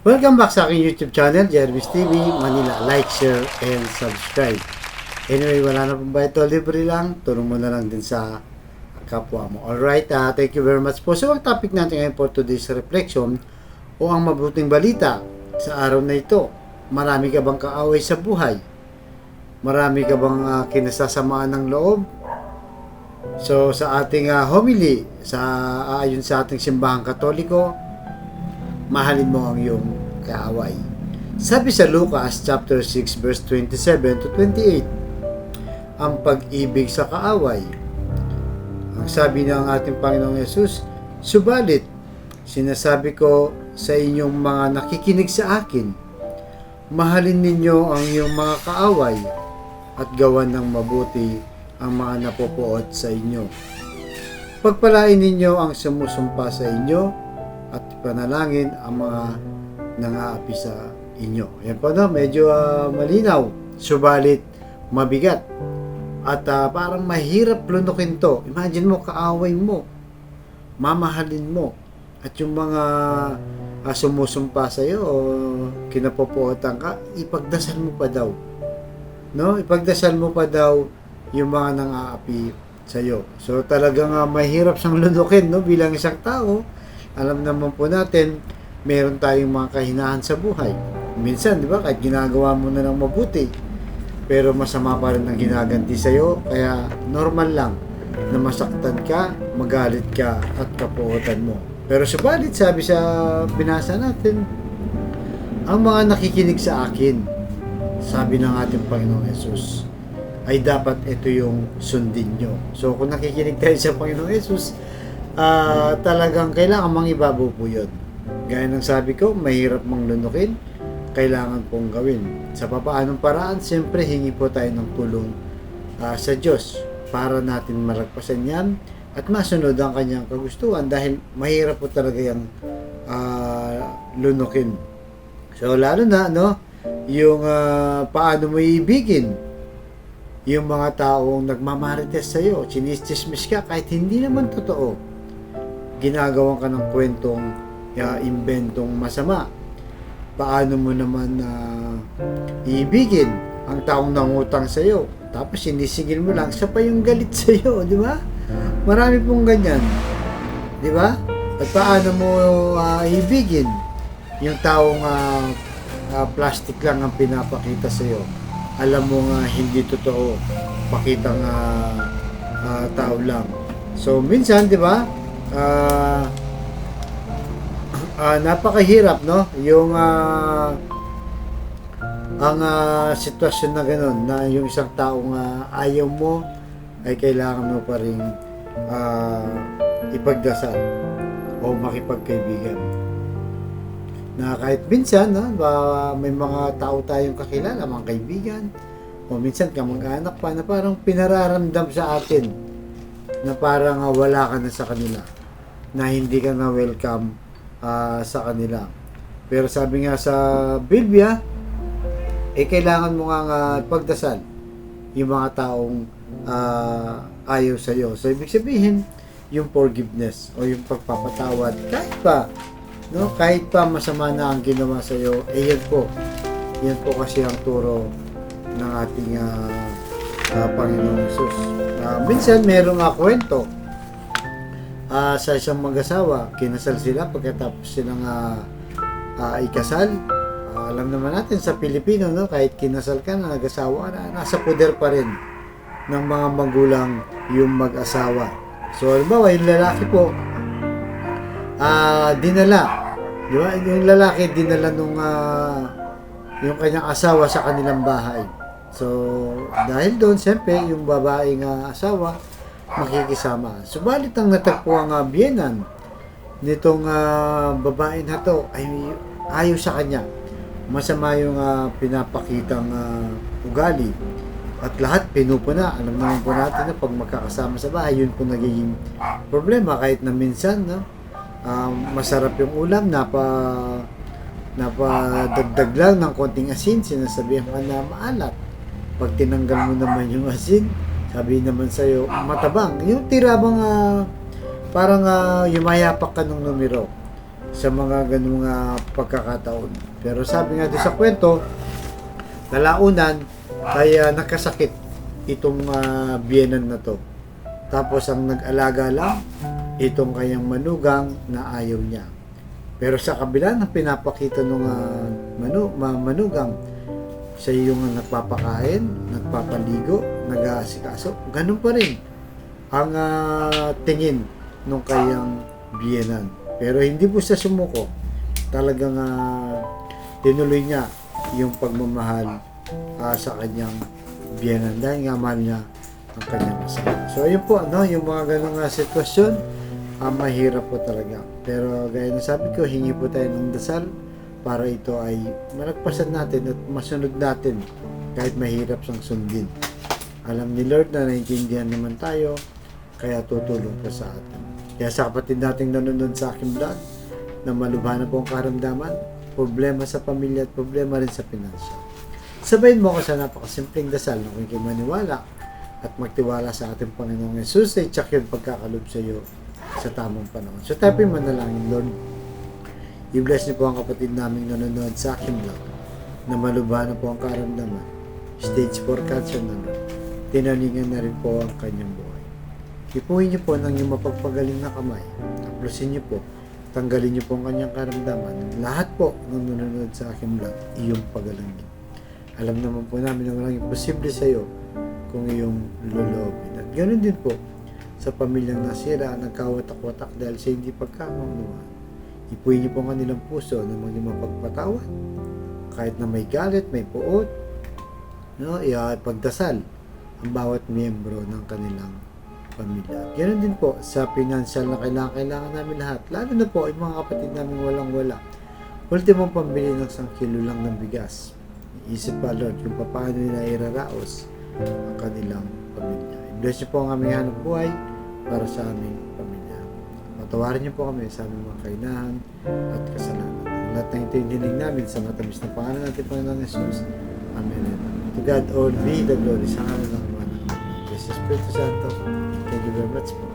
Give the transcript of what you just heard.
Welcome back sa aking YouTube channel, Jervis TV, Manila. Like, share, and subscribe. Anyway, wala na pong bayad to, libre lang. Tulong mo na lang din sa kapwa mo. Alright, thank you very much po. So, ang topic natin ngayon for today's reflection o ang mabuting balita sa araw na ito. Marami ka bang kaaway sa buhay? Marami ka bang kinasasamaan ng loob? So, sa ating homily, ayon sa ating simbahang Katoliko, mahalin mo ang iyong kaaway. Sabi sa Lucas chapter 6 verse 27 to 28, ang pag-ibig sa kaaway. Ang sabi ng ating Panginoong Yesus, subalit, sinasabi ko sa inyong mga nakikinig sa akin, mahalin ninyo ang iyong mga kaaway at gawan ng mabuti ang mga napopuot sa inyo. Pagpalain ninyo ang sumusumpa sa inyo at panalangin ang mga nangaapi sa inyo. Yan po, no? Medyo malinaw, subalit mabigat. At parang mahirap lunukin to. Imagine mo, kaaway mo, mamahalin mo, at yung mga sumusumpa sa iyo o kinapopuotan ka, ipagdasal mo pa daw. No? Ipagdasal mo pa daw yung mga nangaapi sa iyo. So talagang mahirap siyang lunukin, no? Bilang isang tao. Alam naman po natin, meron tayong mga kahinahan sa buhay. Minsan, di ba, kahit ginagawa mo na ng mabuti, pero masama pa rin ang ginaganti sa'yo, kaya normal lang na masaktan ka, magalit ka, at kapuotan mo. Pero subalit, sabi sa binasa natin, ang mga nakikinig sa akin, sabi ng ating Panginoong Yesus, ay dapat ito yung sundin nyo. So, kung nakikinig tayo sa Panginoong Yesus, talagang kailangan mang ibabaw po yun. Gaya ng sabi ko, mahirap mang lunukin, kailangan pong gawin. Sa papaanong paraan, siyempre hingi po tayo ng tulong sa Diyos para natin malagpasan yan at masunod ang kanyang kagustuhan dahil mahirap po talaga yung lunukin. So lalo na, no, yung paano mo iibigin yung mga taong nagmamarites sa'yo, chinistismis ka kahit hindi naman totoo. Ginagawan ka ng kwentong inventong masama. Paano mo naman iibigin ang taong nangutang sa iyo? Tapos sinisigil mo lang, siya pa yung galit sa iyo, di ba? Marami pong ganyan. Di ba? At paano mo iibigin yung taong plastic lang ang pinapakita sa iyo? Alam mo nga hindi totoo, pakitang tao lang. So minsan, di ba? Napakahirap, no? Yung ang sitwasyon na gano'n, na yung isang taong ayaw mo ay kailangan mo pa rin ipagdasal o makipagkaibigan. Na kahit minsan, no, may mga tao tayong kakilala, mga kaibigan, o minsan kamag-anak pa na parang pinararamdam sa atin na parang wala ka na sa kanila, na hindi ka na welcome sa kanila. Pero sabi nga sa Biblia, kailangan mo nga pagdasal yung mga taong ayaw sa iyo. So ibig sabihin, yung forgiveness o yung pagpapatawad kahit pa masama na ang ginawa sa iyo, yan po kasi ang turo ng ating Panginoong Hesus. Minsan merong kwento sa isang mag-asawa, kinasal sila pagkatapos silang ikasal. Alam naman natin sa Pilipino, no, kahit kinasal ka na, nag-asawa na, nasa poder pa rin ng mga magulang yung mag-asawa. So halimbawa yung lalaki po dinala, di ba? Yung lalaki dinala nung yung kanyang asawa sa kanilang bahay. So dahil doon, siyempre yung babaeng asawa makikisama. Subalit ang natagpuang biyenan nitong babae na to ay ayaw sa kanya. Masama yung pinapakitang ugali. At lahat pinupuna. Alam naman po natin na pag magkakasama sa bahay, yun po nagiging problema. Kahit na minsan, no, masarap yung ulam, napadagdag lang ng konting asin, sinasabihan ka na maalat. Pag tinanggal mo naman yung asin, sabi naman sa'yo, matabang. Yung tira bang parang yumayapak ka ng numero. sa mga ganung pagkakataon. Pero sabi nga doon sa kwento, kalaunan ay nakasakit itong biyenan na to. Tapos ang nag-alaga lang itong kanyang manugang na ayaw niya. Pero sa kabila ng pinapakita ng manugang, siya yung nagpapakain, nagpapaligo, nag-aasikaso, ganun pa rin ang tingin ng kanyang biyenan. Pero hindi po siya sumuko. Talagang tinuloy niya yung pagmamahal sa kanyang biyenan dahil nga mahal niya ang kanyang asawa. So ayun po, yung mga ganong sitwasyon, mahirap po talaga. Pero gaya ng sabi ko, hingi po tayo ng dasal para ito ay malagpasan natin at masunod natin kahit mahirap siyang sundin. Alam ni Lord na naintindihan naman tayo, kaya tutulong po sa atin. Kaya sa kapatid nating nanonood sa aking vlog, na malubha na po ang karamdaman, problema sa pamilya at problema rin sa pinansya. Sabayin mo ako sa napakasimpleng dasal na kung kayo maniwala at magtiwala sa ating Panginoong Yesus ay tsak yung pagkakalob sa iyo sa tamang panahon. So tayo manalangin, Lord. I-bless niyo po ang kapatid naming nanonood sa aking vlog na malubha na po ang karamdaman. Stage 4 cancer na Lord. Tinaningan na rin po ang kanyang buhay. Ipuhin niyo po ng iyong mapagpagaling na kamay. Aplusin niyo po. Tanggalin niyo po ang kanyang karamdaman. Lahat po ng nanonood sa aking vlog, iyong pagalangin. Alam naman po namin na walang imposible sa iyo kung iyong loloobin. At ganoon din po sa pamilyang nasira, nagkawatak-watak dahil sa hindi pagkakaunawaan. Ipuhin niyo po ang kanilang puso na maging mapagpatawad. Kahit na may galit, may puot, ipagdasal ang bawat miyembro ng kanilang pamilya. Ganoon din po sa financial na kailangan namin lahat. Lalo na po yung mga kapatid namin walang-wala. Ultimong pambili ng 1 kilo lang ng bigas. Isip pa Lord kung paano nila iraraos ang kanilang pamilya. I-bless niyo po ang aming hanap buhay para sa aming pamilya. Patawarin niyo po kami sa aming mga kainahan at kasalanan. Lahat ng ito yung hiling namin sa matamis na pangalan natin Panginoong Jesus. Amen. To God all be the glory sa ngalan ng Ama, ng Espiritu Santo. Thank you very much po.